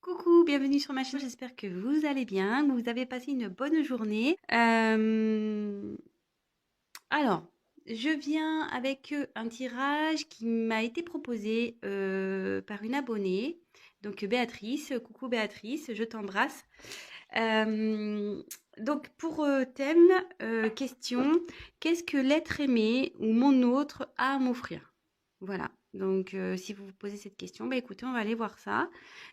Coucou, bienvenue sur ma chaîne, j'espère que vous allez bien, que vous avez passé une bonne journée. Alors, je viens avec un tirage qui m'a été proposé par une abonnée, donc Béatrice. Coucou Béatrice, je t'embrasse. Donc pour thème, question, qu'est-ce que l'être aimé ou mon autre a à m'offrir? Voilà, donc si vous vous posez cette question, bah écoutez, on va aller voir ça.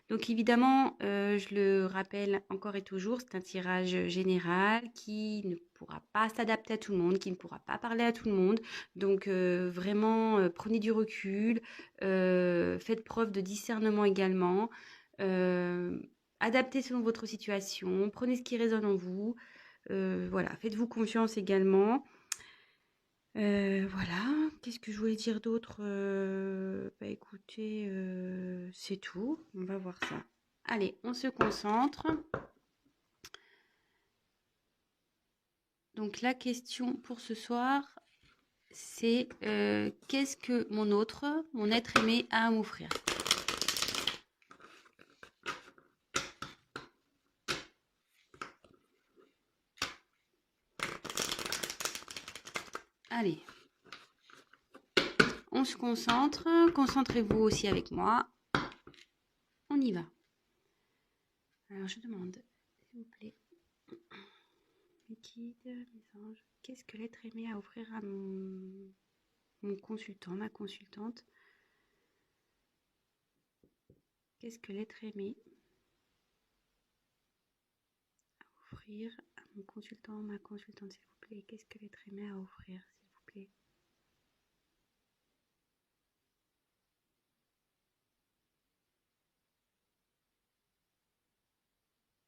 Donc évidemment, je le rappelle encore et toujours, c'est un tirage général qui ne pourra pas s'adapter à tout le monde, qui ne pourra pas parler à tout le monde. Donc vraiment, prenez du recul, faites preuve de discernement également. Euh, Adaptez selon votre situation, prenez ce qui résonne en vous. Voilà, faites-vous confiance également. Voilà, qu'est-ce que je voulais dire d'autre? Bah écoutez, c'est tout. On va voir ça. Allez, on se concentre. Donc la question pour ce soir, c'est qu'est-ce que mon autre, mon être aimé a à m'offrir? Allez, on se concentre. Concentrez-vous aussi avec moi. On y va. Alors je demande, s'il vous plaît, mes guides, mes anges, qu'est-ce que l'être aimé a à offrir à mon consultant, ma consultante? Qu'est-ce que l'être aimé a à offrir à mon consultant, ma consultante, s'il vous plaît? Qu'est-ce que l'être aimé a à offrir, s'il vous plaît?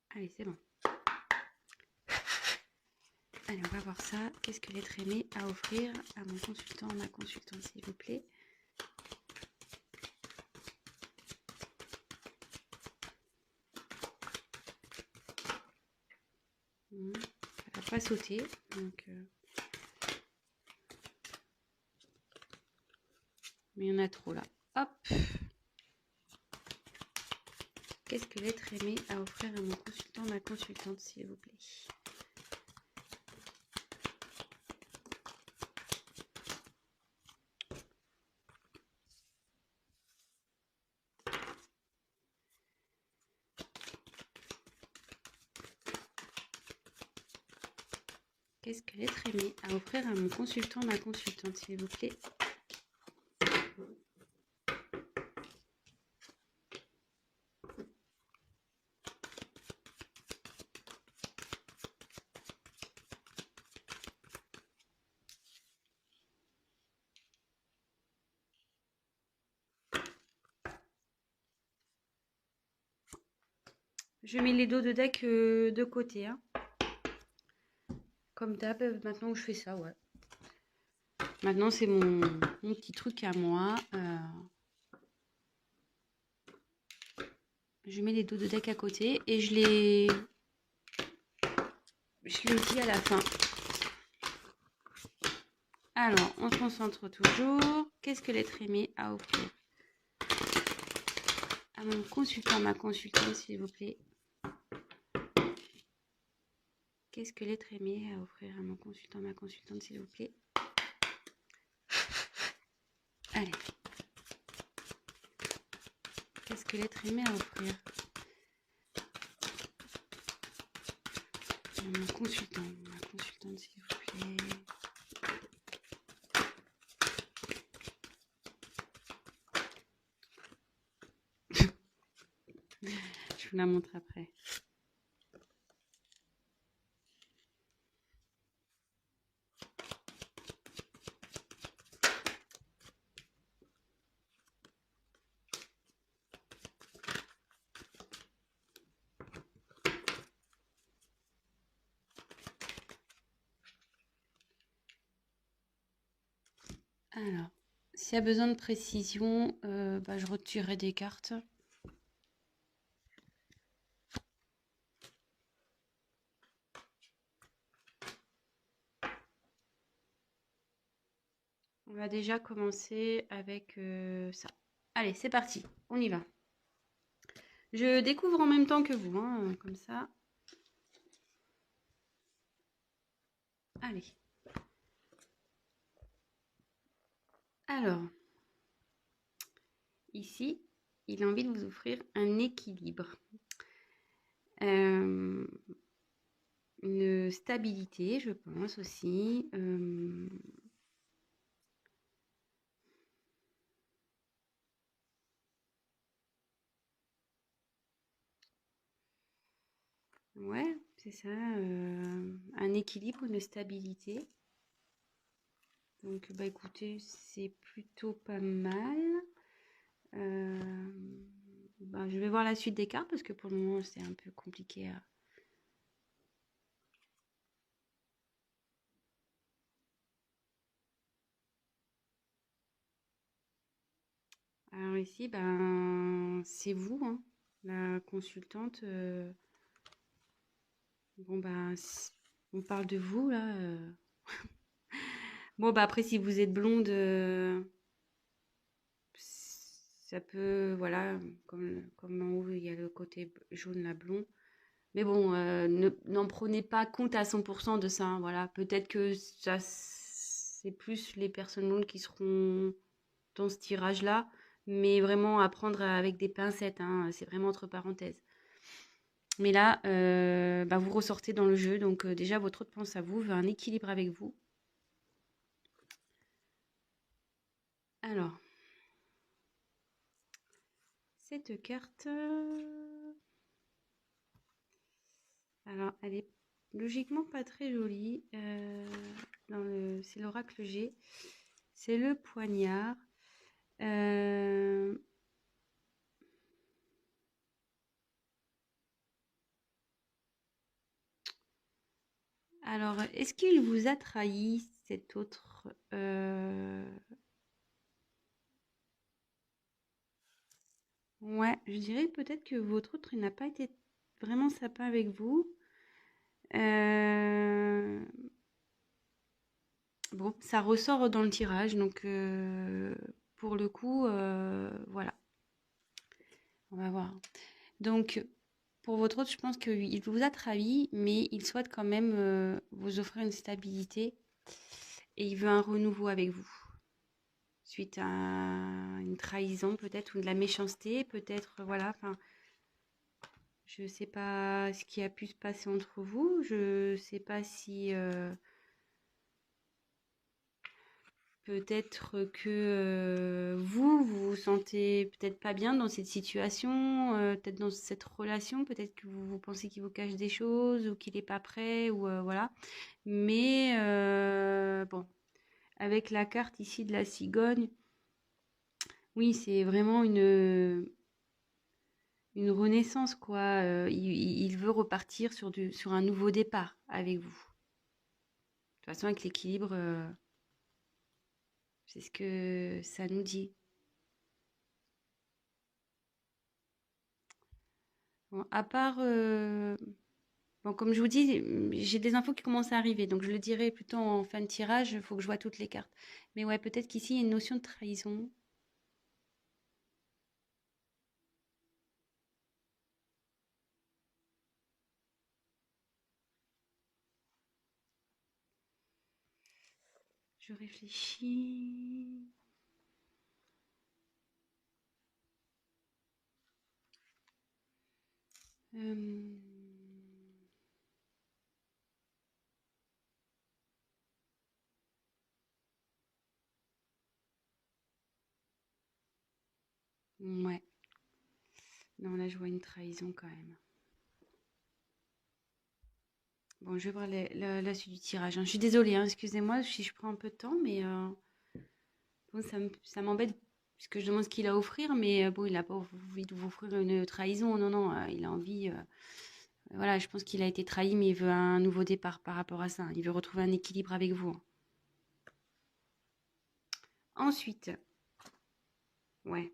Allez, c'est bon. Allez, on va voir ça. Qu'est-ce que l'être aimé a à offrir à mon consultant, ma consultante, s'il vous plaît? Ça va pas sauter, donc... mais il y en a trop là. Hop! Qu'est-ce que l'être aimé a à offrir à mon consultant, ma consultante, s'il vous plaît? Qu'est-ce que l'être aimé a à offrir à mon consultant, ma consultante, s'il vous plaît? Je mets les dos de deck de côté, hein. Comme d'hab, maintenant que je fais ça, ouais. Maintenant, c'est mon petit truc à moi. Je mets les dos de deck à côté et je les dis à la fin. Alors, on se concentre toujours. Qu'est-ce que l'être aimé a à offrir à mon consultant, ma consultante, s'il vous plaît? Qu'est-ce que l'être aimé a à offrir à mon consultant, ma consultante, s'il vous plaît? Allez. Qu'est-ce que l'être aimé a à offrir à mon consultant, ma consultante, s'il vous plaît? Je vous la montre après. Alors, s'il y a besoin de précision, je retirerai des cartes. On va déjà commencer avec ça. Allez, c'est parti, on y va. Je découvre en même temps que vous, hein, comme ça. Allez. Alors, ici, il a envie de vous offrir un équilibre, une stabilité, je pense aussi. Ouais, c'est ça, un équilibre, une stabilité. Donc, bah écoutez, c'est plutôt pas mal. Euh, bah, je vais voir la suite des cartes parce que pour le moment, c'est un peu compliqué à... Alors ici, ben, c'est vous, hein, la consultante. Bon, ben, on parle de vous, là. Bon, bah après, si vous êtes blonde, ça peut, voilà, comme en haut, il y a le côté jaune, là, blond. Mais bon, n'en prenez pas compte à 100% de ça, hein, voilà. Peut-être que ça, c'est plus les personnes blondes qui seront dans ce tirage-là, mais vraiment à prendre avec des pincettes, hein, c'est vraiment entre parenthèses. Mais là, bah, vous ressortez dans le jeu, donc déjà votre autre pense à vous, veut un équilibre avec vous. Alors, cette carte, alors elle est logiquement pas très jolie. C'est l'oracle G, c'est le poignard. Euh, alors, est-ce qu'il vous a trahi cet autre Ouais, je dirais peut-être que votre autre, il n'a pas été vraiment sympa avec vous. Euh, Bon, ça ressort dans le tirage, donc pour le coup, voilà, on va voir. Donc, pour votre autre, je pense qu'il vous a trahi, mais il souhaite quand même vous offrir une stabilité et il veut un renouveau avec vous. Suite à une trahison peut-être ou de la méchanceté, peut-être, voilà, enfin, je ne sais pas ce qui a pu se passer entre vous, je ne sais pas si... peut-être que vous vous sentez peut-être pas bien dans cette situation, peut-être dans cette relation, peut-être que vous pensez qu'il vous cache des choses ou qu'il n'est pas prêt, ou voilà. Mais bon, avec la carte ici de la cigogne, oui, c'est vraiment une renaissance, quoi. Il veut repartir sur un nouveau départ avec vous. De toute façon, avec l'équilibre, c'est ce que ça nous dit. Bon, à part, bon, comme je vous dis, j'ai des infos qui commencent à arriver, donc je le dirai plutôt en fin de tirage, il faut que je vois toutes les cartes. Mais ouais, peut-être qu'ici, il y a une notion de trahison. Je réfléchis. Euh, ouais. Non, là, je vois une trahison quand même. Bon, je vais voir la suite du tirage, hein. Je suis désolée, hein, excusez-moi si je prends un peu de temps, mais bon, ça m'embête puisque je demande ce qu'il a à offrir, mais bon, il n'a pas envie de vous offrir une trahison, non, non, il a envie... voilà, je pense qu'il a été trahi, mais il veut un nouveau départ par rapport à ça. Il veut retrouver un équilibre avec vous, hein. Ensuite, ouais,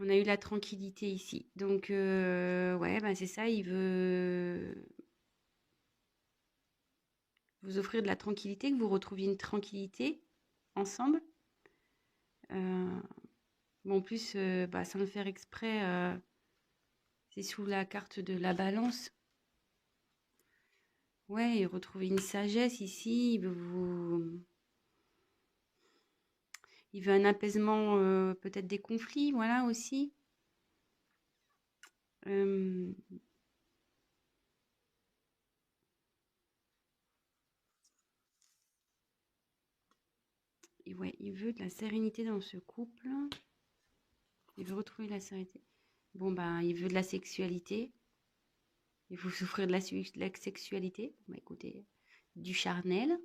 on a eu la tranquillité ici. Donc, ouais, bah, c'est ça, il veut vous offrir de la tranquillité, que vous retrouviez une tranquillité ensemble. Euh, Bon, en plus, bah, sans le faire exprès, c'est sous la carte de la balance. Ouais, il retrouve une sagesse ici. Il veut un apaisement, peut-être des conflits, voilà aussi. Euh, et ouais, il veut de la sérénité dans ce couple. Il veut retrouver la sérénité. Bon, bah, il veut de la sexualité. Il faut souffrir de la sexualité. Bon, bah, écoutez, du charnel.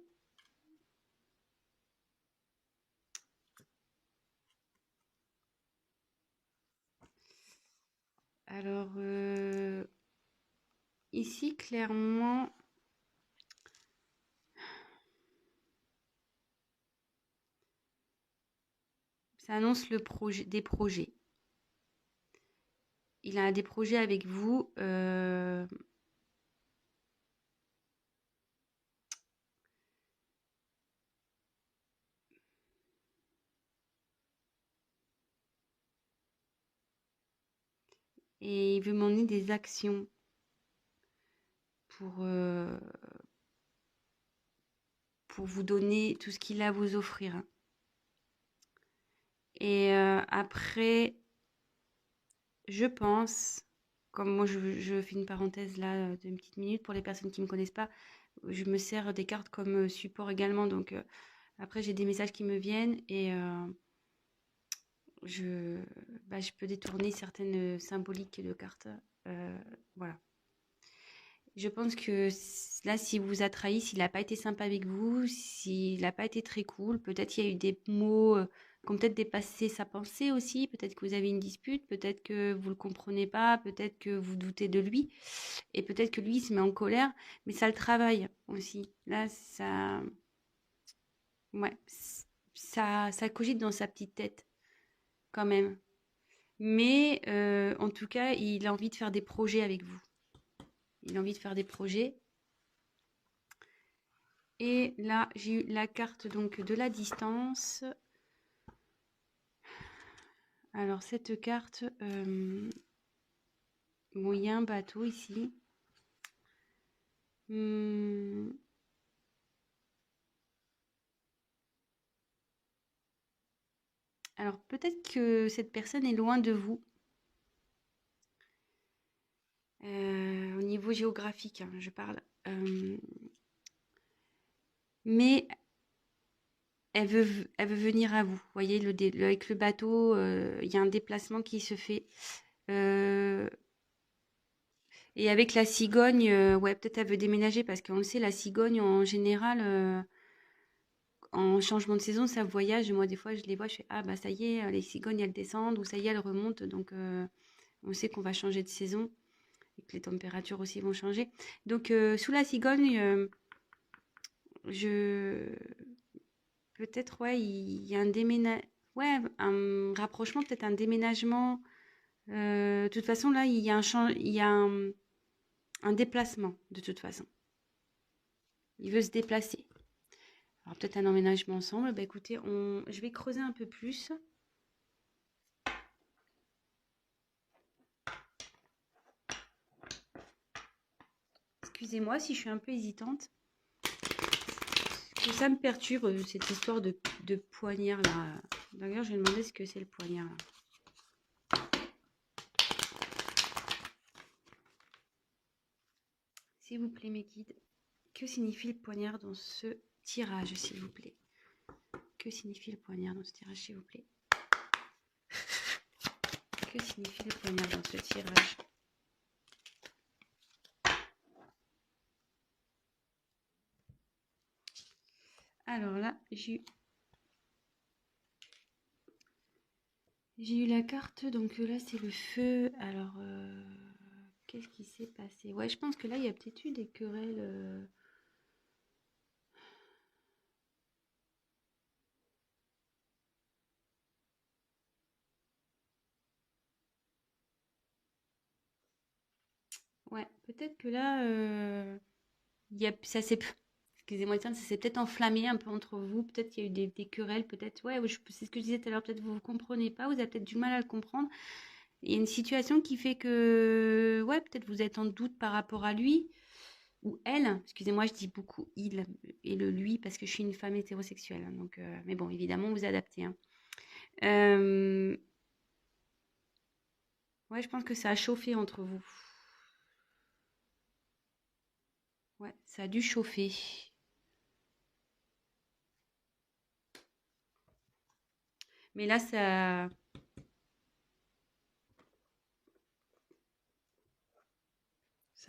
Alors, ici, clairement, ça annonce des projets. Il a des projets avec vous. Et il veut m'emmener des actions pour, euh, pour vous donner tout ce qu'il a à vous offrir. Et après, je pense, comme moi je fais une parenthèse là d'une petite minute pour les personnes qui ne me connaissent pas, je me sers des cartes comme support également. Donc après, j'ai des messages qui me viennent et je, je peux détourner certaines symboliques de cartes. Euh, voilà. Je pense que là, s'il vous a trahi, s'il n'a pas été sympa avec vous, s'il n'a pas été très cool, peut-être il y a eu des mots qui ont peut-être dépassé sa pensée aussi, peut-être que vous avez une dispute, peut-être que vous ne le comprenez pas, peut-être que vous doutez de lui, et peut-être que lui il se met en colère, mais ça le travaille aussi. Là, ouais, ça cogite dans sa petite tête quand même. Mais en tout cas, il a envie de faire des projets avec vous. Il a envie de faire des projets. Et là, j'ai eu la carte donc de la distance. Alors cette carte, bon, il y a un bateau ici. Hum, alors peut-être que cette personne est loin de vous. Au niveau géographique, hein, je parle. Mais elle veut venir à vous. Vous voyez, avec le bateau, il y a un déplacement qui se fait. Euh, et avec la cigogne, ouais, peut-être elle veut déménager parce qu'on le sait, la cigogne en général, en changement de saison, ça voyage. Moi, des fois, je les vois, je fais ah bah ça y est, les cigognes elles descendent ou ça y est, elles remontent. Donc on sait qu'on va changer de saison et que les températures aussi vont changer. Donc sous la cigogne, je peut-être ouais, il y a un déménagement, ouais, un rapprochement, peut-être un déménagement. De toute façon, là, il y a un déplacement, de toute façon. Il veut se déplacer. Alors, peut-être un emménagement ensemble. Bah, écoutez, je vais creuser un peu plus. Excusez-moi si je suis un peu hésitante. Ça me perturbe, cette histoire de poignard là. D'ailleurs, je vais demander ce que c'est le poignard là. S'il vous plaît, mes guides, que signifie le poignard dans ce tirage, s'il vous plaît? Que signifie le poignard dans ce tirage, s'il vous plaît? Que signifie le poignard dans ce tirage? Alors là, j'ai eu la carte, donc là c'est le feu. Alors, qu'est-ce qui s'est passé? Ouais, je pense que là il y a peut-être eu des querelles. Ouais, peut-être que là, ça s'est excusez-moi le terme, ça s'est peut-être enflammé un peu entre vous. Peut-être qu'il y a eu des querelles, peut-être. Ouais, c'est ce que je disais tout à l'heure. Peut-être vous ne comprenez pas, vous avez peut-être du mal à le comprendre. Il y a une situation qui fait que, ouais, peut-être vous êtes en doute par rapport à lui ou elle. Excusez-moi, je dis beaucoup il et le lui parce que je suis une femme hétérosexuelle. Hein, donc, mais bon, évidemment, vous adaptez. Hein. Euh, ouais, je pense que ça a chauffé entre vous. Ouais, ça a dû chauffer. Mais là, ça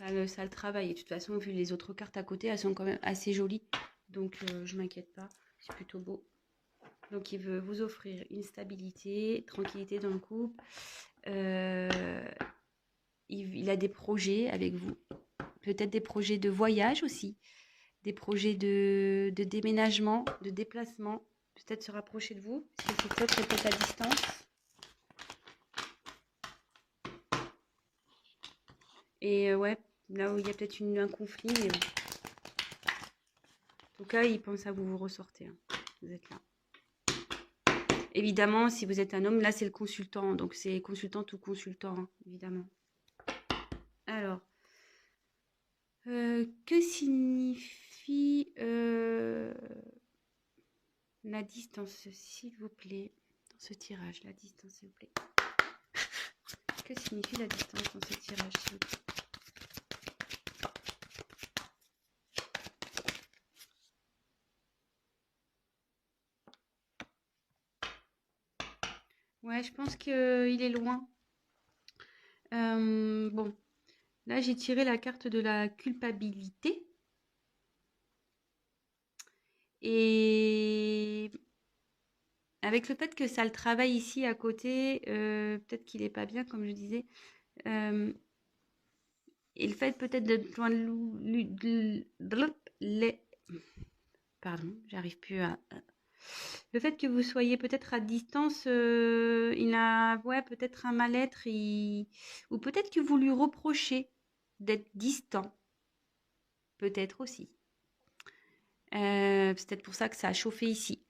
le travaille. Et de toute façon, vu les autres cartes à côté, elles sont quand même assez jolies. Donc, je m'inquiète pas. C'est plutôt beau. Donc, il veut vous offrir une stabilité, tranquillité dans le couple. Il a des projets avec vous. Peut-être des projets de voyage aussi. Des projets de déménagement, de déplacement. Peut-être se rapprocher de vous. Parce que c'est peut-être à distance. Et ouais, là où il y a peut-être un conflit. Mais en tout cas, il pense à vous, vous ressortez. Hein. Vous êtes là. Évidemment, si vous êtes un homme, là c'est le consultant. Donc c'est consultante ou consultant, hein, évidemment. Alors, que signifie la distance, s'il vous plaît, dans ce tirage? La distance, s'il vous plaît. Que signifie la distance dans ce tirage, s'il vous plaît? Ouais, je pense qu'il est loin. Bon, là j'ai tiré la carte de la culpabilité. Et avec le fait que ça le travaille ici à côté, peut-être qu'il n'est pas bien, comme je disais. Et le fait peut-être de les... Pardon, j'arrive plus à... Le fait que vous soyez peut-être à distance, il a ouais, peut-être un mal-être, ou peut-être que vous lui reprochez d'être distant. Peut-être aussi. C'est peut-être pour ça que ça a chauffé ici.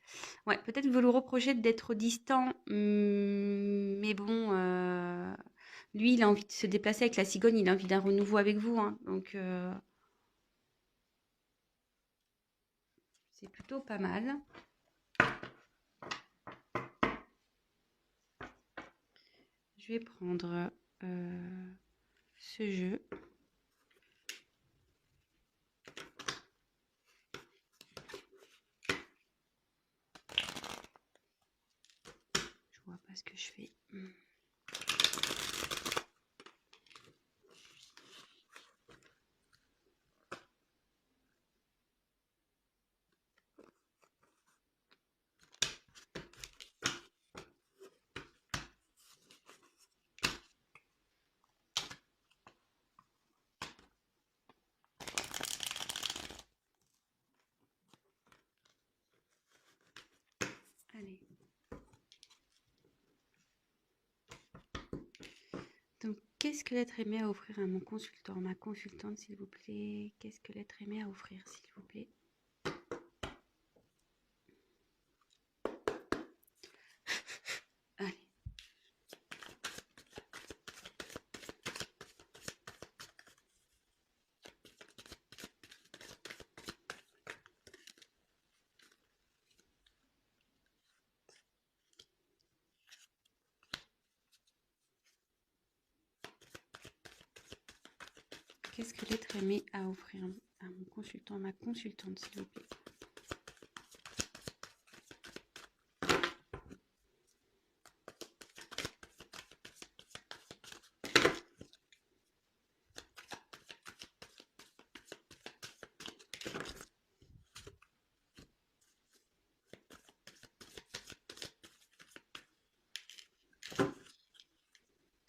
Ouais, peut-être que vous lui reprochez d'être distant, mais bon, lui, il a envie de se déplacer avec la cigogne, il a envie d'un renouveau avec vous. Hein, donc, c'est plutôt pas mal. Je vais prendre ce jeu. Je vois pas ce que je fais. Allez. Donc, qu'est-ce que l'être aimé a à offrir à mon consultant, ma consultante, s'il vous plaît? Qu'est-ce que l'être aimé a à offrir, s'il vous plaît? Allez. Qu'est-ce que l'être aimé a à offrir à mon consultant, ma consultante, s'il vous plaît?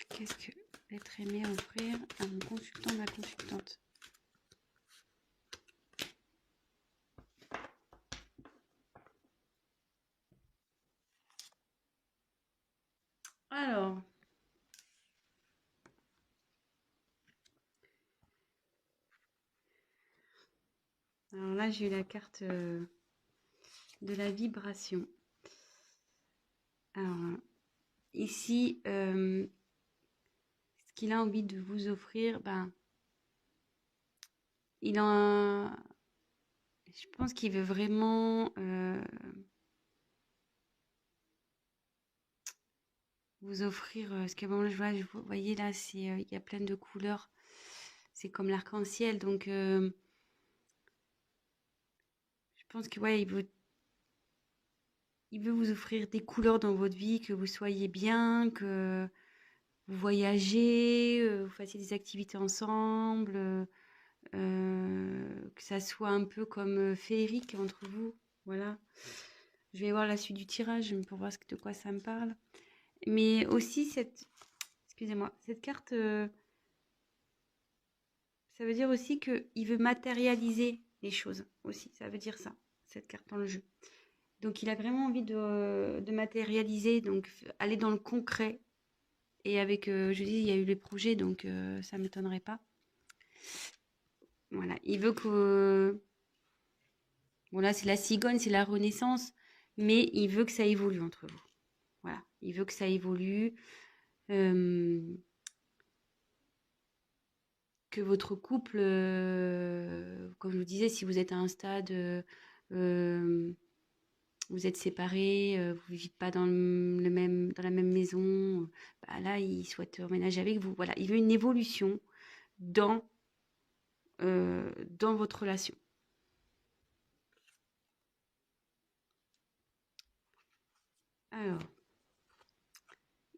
Qu'est-ce que l'être aimé a à offrir à mon consultant, ma consultante? Alors, Alors là, j'ai eu la carte de la vibration. Alors, ici, ce qu'il a envie de vous offrir, ben, il en... Je pense qu'il veut vraiment vous offrir ce que bon, je vois, vous voyez là, c'est il y a plein de couleurs. C'est comme l'arc-en-ciel, donc je pense que ouais, il veut vous offrir des couleurs dans votre vie, que vous soyez bien, que vous voyagez, vous fassiez des activités ensemble, que ça soit un peu comme féerique entre vous. Voilà. Je vais voir la suite du tirage pour voir de quoi ça me parle. Mais aussi excusez-moi, cette carte, ça veut dire aussi qu'il veut matérialiser les choses aussi. Ça veut dire ça, cette carte dans le jeu. Donc il a vraiment envie de matérialiser, donc aller dans le concret. Et avec, je dis, il y a eu les projets, donc ça ne m'étonnerait pas. Voilà, il veut que... Voilà, c'est la cigogne, c'est la renaissance, mais il veut que ça évolue entre vous. Voilà, il veut que ça évolue, que votre couple, comme je vous disais, si vous êtes à un stade, vous êtes séparés, vous ne vivez pas dans dans la même maison, bah là, il souhaite emménager avec vous. Voilà, il veut une évolution dans, dans votre relation. Alors,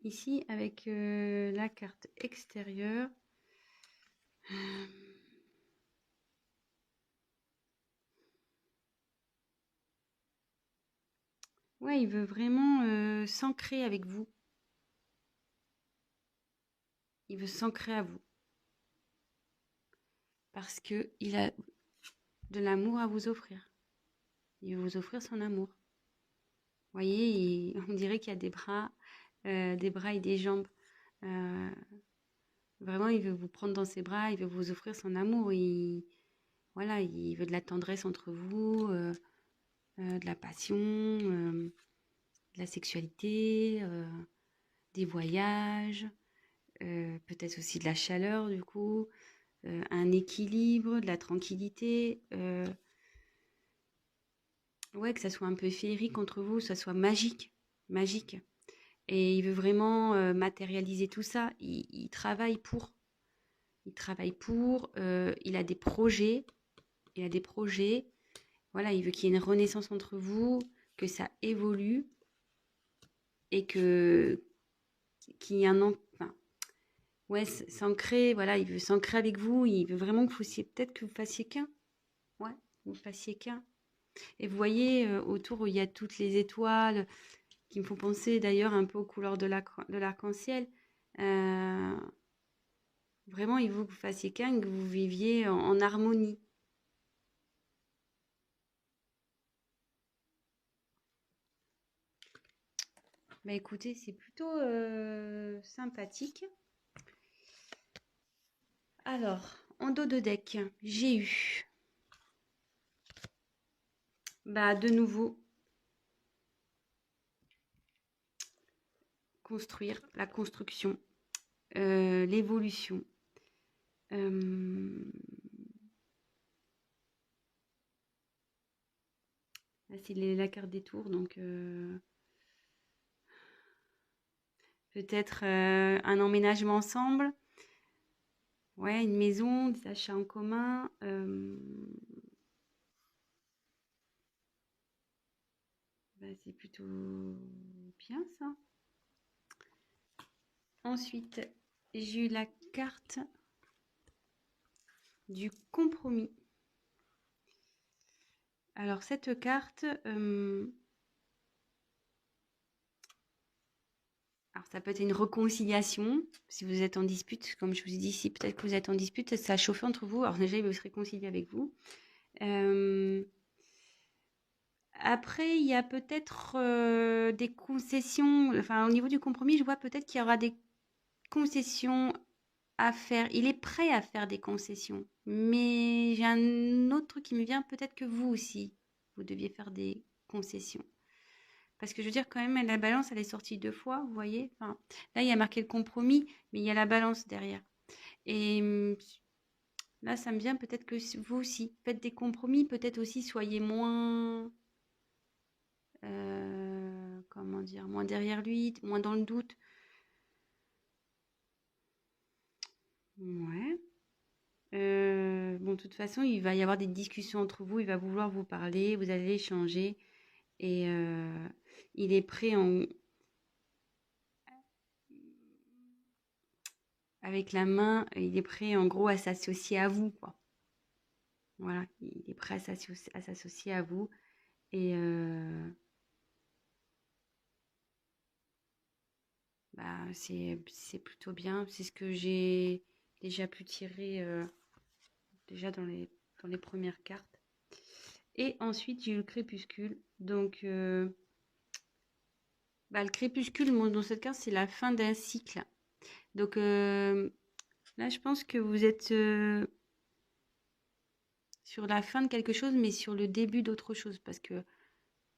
ici, avec la carte extérieure, ouais, il veut vraiment s'ancrer avec vous. Il veut s'ancrer à vous. Parce qu'il a de l'amour à vous offrir. Il veut vous offrir son amour. Vous voyez, on dirait qu'il y a des bras et des jambes. Euh, Vraiment, il veut vous prendre dans ses bras, il veut vous offrir son amour. Voilà, il veut de la tendresse entre vous, de la passion, de la sexualité, des voyages, peut-être aussi de la chaleur du coup, un équilibre, de la tranquillité. Ouais, que ça soit un peu féerique entre vous, que ça soit magique, magique. Et il veut vraiment matérialiser tout ça. Il travaille pour. Il travaille pour. Il a des projets. Il a des projets. Voilà, il veut qu'il y ait une renaissance entre vous, que ça évolue et qu'il y ait enfin, ouais, s'ancrer. Voilà, il veut s'ancrer avec vous. Il veut vraiment que vous fassiez, peut-être que vous fassiez qu'un. Ouais, vous fassiez qu'un. Et vous voyez autour où il y a toutes les étoiles qui me font penser d'ailleurs un peu aux couleurs de l'arc-en-ciel. Euh, Vraiment, il veut que vous fassiez qu'un, que vous viviez en harmonie. Bah écoutez, c'est plutôt sympathique. Alors, en dos de deck, j'ai eu bah, de nouveau construire, la construction, l'évolution. Là, c'est la carte des tours, donc peut-être un emménagement ensemble. Ouais, une maison, des achats en commun. Bah, c'est plutôt bien ça. Ensuite, j'ai eu la carte du compromis. Alors cette carte, alors ça peut être une réconciliation si vous êtes en dispute, comme je vous ai dit, si peut-être que vous êtes en dispute, ça a chauffé entre vous. Alors déjà, il veut se réconcilier avec vous. Après, il y a peut-être des concessions. Enfin, au niveau du compromis, je vois peut-être qu'il y aura des concessions à faire, il est prêt à faire des concessions. Mais j'ai un autre truc qui me vient, peut-être que vous aussi, vous deviez faire des concessions. Parce que je veux dire, quand même, la balance, elle est sortie 2 fois, vous voyez. Enfin, là, il y a marqué le compromis, mais il y a la balance derrière. Et là, ça me vient peut-être que vous aussi, faites des compromis, peut-être aussi soyez moins, comment dire, moins derrière lui, moins dans le doute. Ouais. Bon, de toute façon, il va y avoir des discussions entre vous, il va vouloir vous parler, vous allez échanger et il est prêt avec la main, il est prêt en gros à s'associer à vous, quoi. Voilà, il est prêt à s'associer à vous et bah, c'est plutôt bien. C'est ce que j'ai déjà pu tirer déjà dans les premières cartes. Et ensuite, j'ai eu le crépuscule. Donc, bah, le crépuscule, dans cette carte, c'est la fin d'un cycle. Donc là, je pense que vous êtes sur la fin de quelque chose, mais sur le début d'autre chose, parce que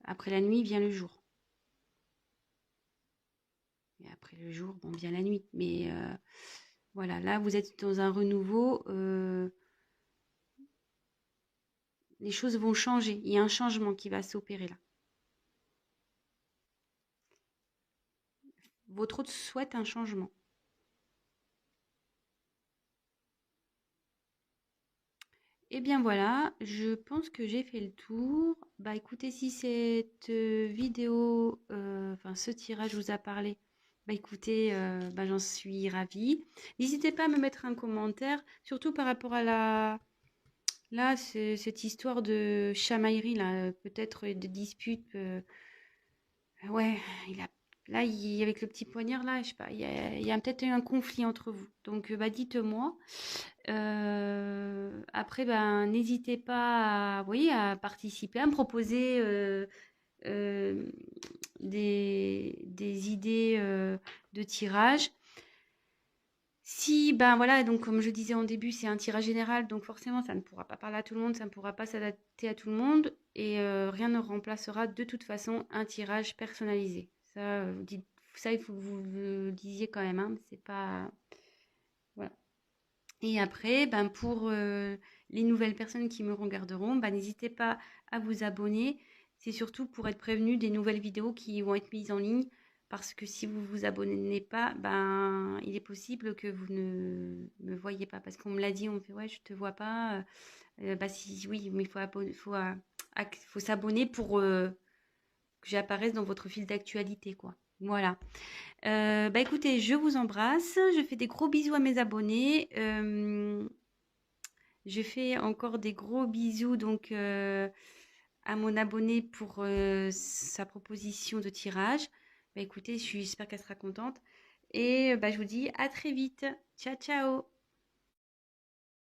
après la nuit vient le jour. Et après le jour, bon, vient la nuit. Mais voilà, là, vous êtes dans un renouveau. Les choses vont changer. Il y a un changement qui va s'opérer là. Votre hôte souhaite un changement. Et bien voilà, je pense que j'ai fait le tour. Bah écoutez, si cette vidéo, enfin ce tirage vous a parlé, bah écoutez, bah, j'en suis ravie. N'hésitez pas à me mettre un commentaire, surtout par rapport à là, cette histoire de chamaillerie là, peut-être de dispute. Ouais, il a là, avec le petit poignard là, je sais pas, il y a peut-être eu un conflit entre vous. Donc bah dites-moi. Après, ben, n'hésitez pas à, oui, à participer, à me proposer euh, des idées de tirage. Si, ben voilà, donc comme je disais en début, c'est un tirage général, donc forcément, ça ne pourra pas parler à tout le monde, ça ne pourra pas s'adapter à tout le monde, et rien ne remplacera de toute façon un tirage personnalisé. Ça, ça il faut que vous le disiez quand même, hein, c'est pas... Voilà. Et après, ben pour les nouvelles personnes qui me regarderont, ben n'hésitez pas à vous abonner. C'est surtout pour être prévenu des nouvelles vidéos qui vont être mises en ligne. Parce que si vous vous abonnez pas, ben il est possible que vous ne me voyez pas. Parce qu'on me l'a dit, on me fait ouais, je te vois pas. Bah si, oui, mais faut s'abonner pour que j'apparaisse dans votre fil d'actualité, quoi. Voilà. Bah écoutez, je vous embrasse. Je fais des gros bisous à mes abonnés. Je fais encore des gros bisous donc à mon abonné pour sa proposition de tirage. Bah écoutez, j'espère qu'elle sera contente. Et bah, je vous dis à très vite. Ciao, ciao.